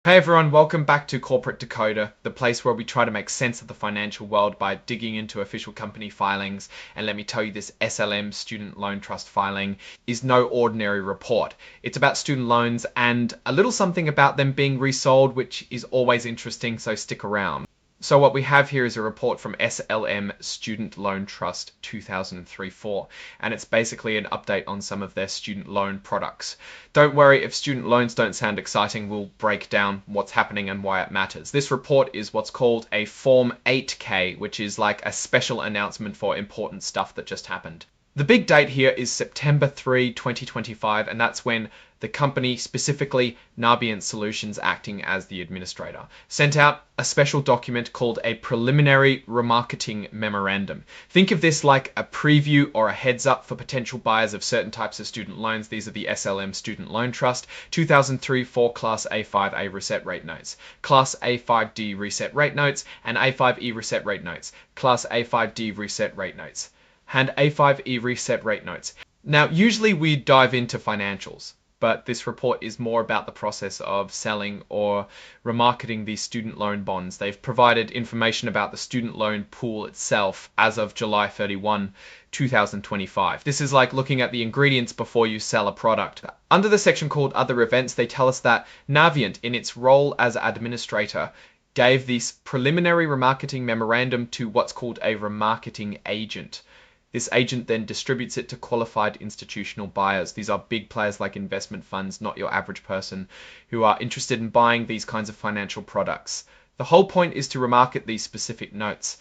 Hey everyone, welcome back to Corporate Decoder, the place where we try to make sense of the financial world by digging into official company filings. And let me tell you, this SLM student loan trust filing is no ordinary report. It's about student loans and a little something about them being resold, which is always interesting, so stick around. So what we have here is a report from SLM Student Loan Trust 2003-4, and it's basically an update on some of their student loan products. Don't worry if student loans don't sound exciting, we'll break down what's happening and why it matters. This report is what's called a Form 8K, which is like a special announcement for important stuff that just happened. The big date here is September 3, 2025, and that's when the company, specifically Navient Solutions acting as the administrator, sent out a special document called a Preliminary Remarketing Memorandum. Think of this like a preview or a heads up for potential buyers of certain types of student loans. These are the SLM Student Loan Trust 2003-4 Class A5A Reset Rate Notes, Class A5D Reset Rate Notes, and A5E Reset Rate Notes, Class A5D Reset Rate Notes, and A5E Reset Rate Notes. Now, usually we dive into financials, but this report is more about the process of selling or remarketing these student loan bonds. They've provided information about the student loan pool itself as of July 31, 2025. This is like looking at the ingredients before you sell a product. Under the section called Other Events, they tell us that Navient, in its role as administrator, gave this preliminary remarketing memorandum to what's called a remarketing agent. This agent then distributes it to qualified institutional buyers. These are big players like investment funds, not your average person, who are interested in buying these kinds of financial products. The whole point is to remarket these specific notes.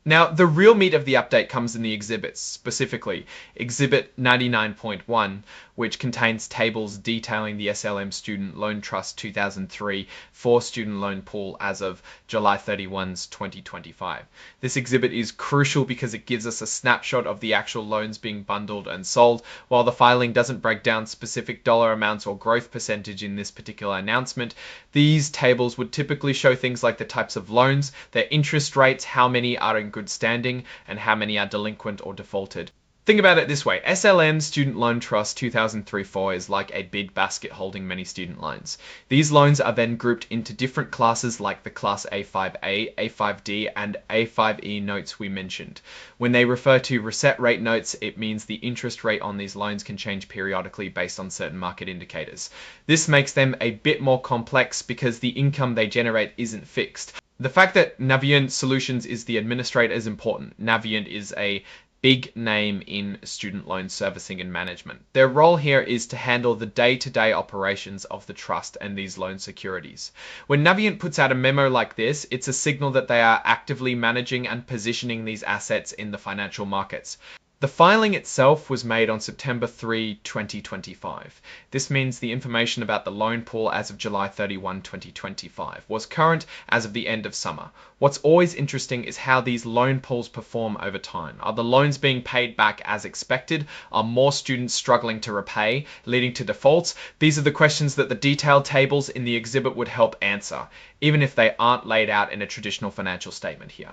Now, the real meat of the update comes in the exhibits, specifically Exhibit 99.1, which contains tables detailing the SLM Student Loan Trust 2003 for student loan pool as of July 31, 2025. This exhibit is crucial because it gives us a snapshot of the actual loans being bundled and sold. While the filing doesn't break down specific dollar amounts or growth percentage in this particular announcement, these tables would typically show things like the types of loans, their interest rates, how many are in good standing, and how many are delinquent or defaulted. Think about it this way. SLM Student Loan Trust 2003-4 is like a big basket holding many student loans. These loans are then grouped into different classes like the Class A5A, A5D, and A5E notes we mentioned. When they refer to reset rate notes, it means the interest rate on these loans can change periodically based on certain market indicators. This makes them a bit more complex because the income they generate isn't fixed. The fact that Navient Solutions is the administrator is important. Navient is a big name in student loan servicing and management. Their role here is to handle the day-to-day operations of the trust and these loan securities. When Navient puts out a memo like this, it's a signal that they are actively managing and positioning these assets in the financial markets. The filing itself was made on September 3, 2025. This means the information about the loan pool as of July 31, 2025 was current as of the end of summer. What's always interesting is how these loan pools perform over time. Are the loans being paid back as expected? Are more students struggling to repay, leading to defaults? These are the questions that the detailed tables in the exhibit would help answer, even if they aren't laid out in a traditional financial statement here.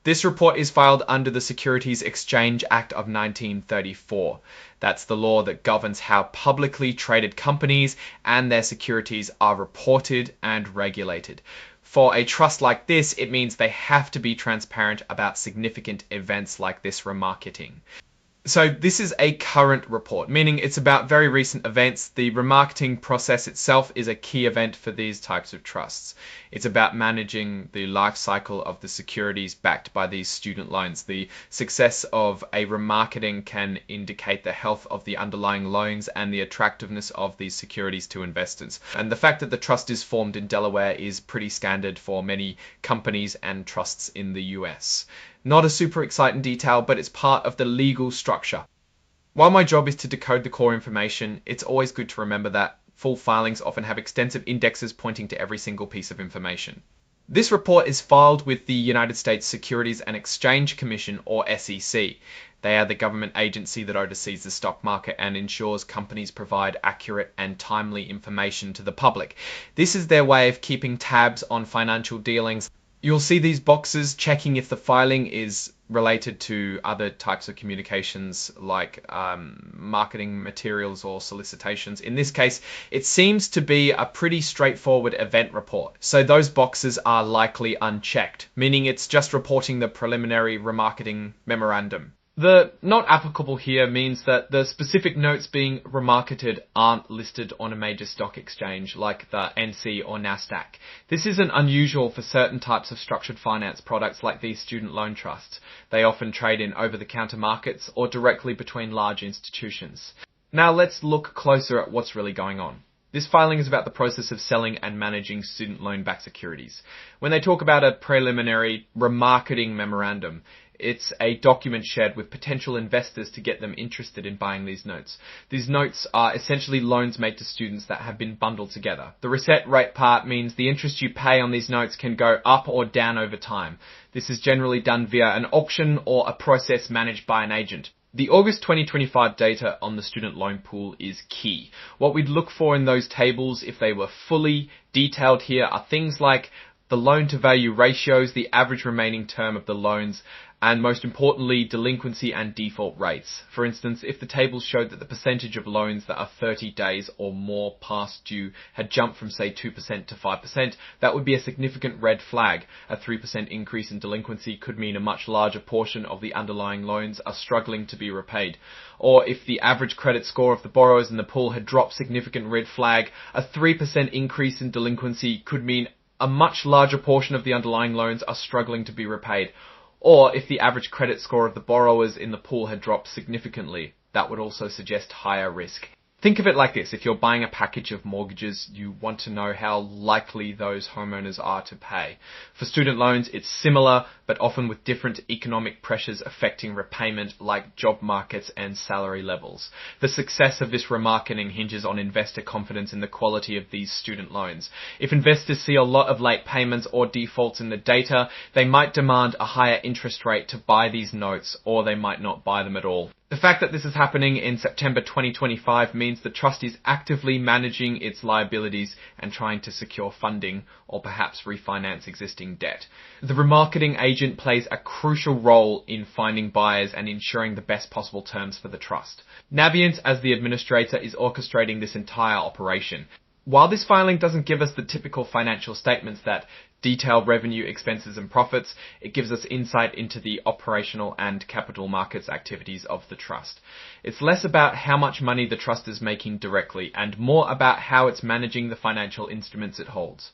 This report is filed under the Securities Exchange Act of 1934. That's the law that governs how publicly traded companies and their securities are reported and regulated. For a trust like this, it means they have to be transparent about significant events like this remarketing. So this is a current report, meaning it's about very recent events. The remarketing process itself is a key event for these types of trusts. It's about managing the life cycle of the securities backed by these student loans. The success of a remarketing can indicate the health of the underlying loans and the attractiveness of these securities to investors. And the fact that the trust is formed in Delaware is pretty standard for many companies and trusts in the US. Not a super exciting detail, but it's part of the legal structure. While my job is to decode the core information, it's always good to remember that full filings often have extensive indexes pointing to every single piece of information. This report is filed with the United States Securities and Exchange Commission, or SEC. They are the government agency that oversees the stock market and ensures companies provide accurate and timely information to the public. This is their way of keeping tabs on financial dealings You'll see these boxes checking if the filing is related to other types of communications like marketing materials or solicitations. In this case, it seems to be a pretty straightforward event report. So those boxes are likely unchecked, meaning it's just reporting the preliminary remarketing memorandum. The not applicable here means that the specific notes being remarketed aren't listed on a major stock exchange like the NC or NASDAQ. This isn't unusual for certain types of structured finance products like these student loan trusts. They often trade in over-the-counter markets or directly between large institutions. Now let's look closer at what's really going on. This filing is about the process of selling and managing student loan-backed securities. When they talk about a preliminary remarketing memorandum, it's a document shared with potential investors to get them interested in buying these notes. These notes are essentially loans made to students that have been bundled together. The reset rate part means the interest you pay on these notes can go up or down over time. This is generally done via an auction or a process managed by an agent. The August 2025 data on the student loan pool is key. What we'd look for in those tables, if they were fully detailed here, are things like the loan to value ratios, the average remaining term of the loans, and most importantly, delinquency and default rates. For instance, if the tables showed that the percentage of loans that are 30 days or more past due had jumped from say 2% to 5%, that would be a significant red flag. A 3% increase in delinquency could mean a much larger portion of the underlying loans are struggling to be repaid. Or if the average credit score of the borrowers in the pool had dropped, significant red flag, a 3% increase in delinquency could mean a much larger portion of the underlying loans are struggling to be repaid. Or if the average credit score of the borrowers in the pool had dropped significantly, that would also suggest higher risk. Think of it like this. If you're buying a package of mortgages, you want to know how likely those homeowners are to pay. For student loans, it's similar, but often with different economic pressures affecting repayment like job markets and salary levels. The success of this remarketing hinges on investor confidence in the quality of these student loans. If investors see a lot of late payments or defaults in the data, they might demand a higher interest rate to buy these notes, or they might not buy them at all. The fact that this is happening in September 2025 means the trust is actively managing its liabilities and trying to secure funding or perhaps refinance existing debt. The remarketing agent plays a crucial role in finding buyers and ensuring the best possible terms for the trust. Navient, as the administrator, is orchestrating this entire operation. While this filing doesn't give us the typical financial statements that detail revenue, expenses and profits, it gives us insight into the operational and capital markets activities of the trust. It's less about how much money the trust is making directly and more about how it's managing the financial instruments it holds.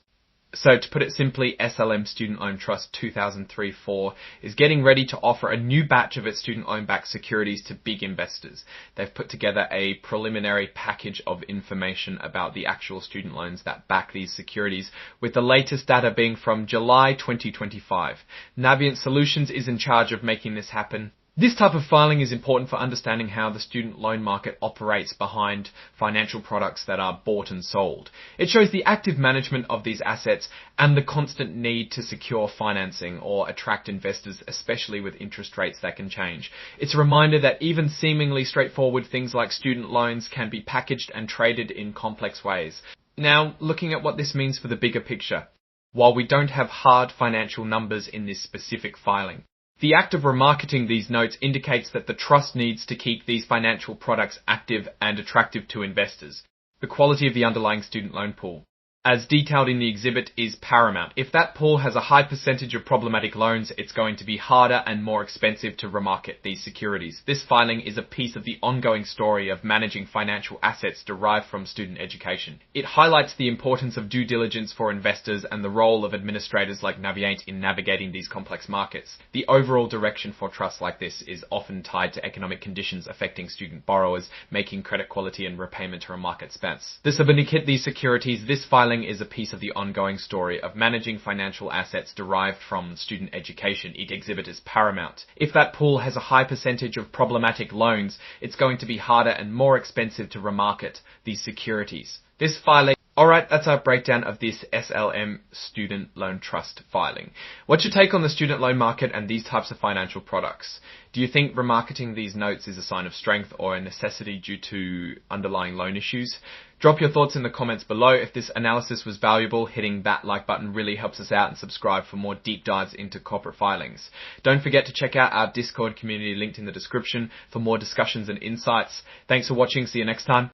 So to put it simply, SLM Student Loan Trust 2003-4 is getting ready to offer a new batch of its student loan-backed securities to big investors. They've put together a preliminary package of information about the actual student loans that back these securities, with the latest data being from July 2025. Navient Solutions is in charge of making this happen. This type of filing is important for understanding how the student loan market operates behind financial products that are bought and sold. It shows the active management of these assets and the constant need to secure financing or attract investors, especially with interest rates that can change. It's a reminder that even seemingly straightforward things like student loans can be packaged and traded in complex ways. Now, looking at what this means for the bigger picture. While we don't have hard financial numbers in this specific filing, the act of remarketing these notes indicates that the trust needs to keep these financial products active and attractive to investors. The quality of the underlying student loan pool, as detailed in the exhibit, is paramount. If that pool has a high percentage of problematic loans, it's going to be harder and more expensive to remarket these securities. This filing is a piece of the ongoing story of managing financial assets derived from student education. It highlights the importance of due diligence for investors and the role of administrators like Navient in navigating these complex markets. The overall direction for trusts like this is often tied to economic conditions affecting student borrowers, making credit quality and repayment a market expense. To subordinate these securities, this filing is a piece of the ongoing story of managing financial assets derived from student education. Each exhibit is paramount. If that pool has a high percentage of problematic loans, it's going to be harder and more expensive to remarket these securities. This filing Alright, that's our breakdown of this SLM student loan trust filing. What's your take on the student loan market and these types of financial products? Do you think remarketing these notes is a sign of strength or a necessity due to underlying loan issues? Drop your thoughts in the comments below. If this analysis was valuable, hitting that like button really helps us out, and subscribe for more deep dives into corporate filings. Don't forget to check out our Discord community linked in the description for more discussions and insights. Thanks for watching. See you next time.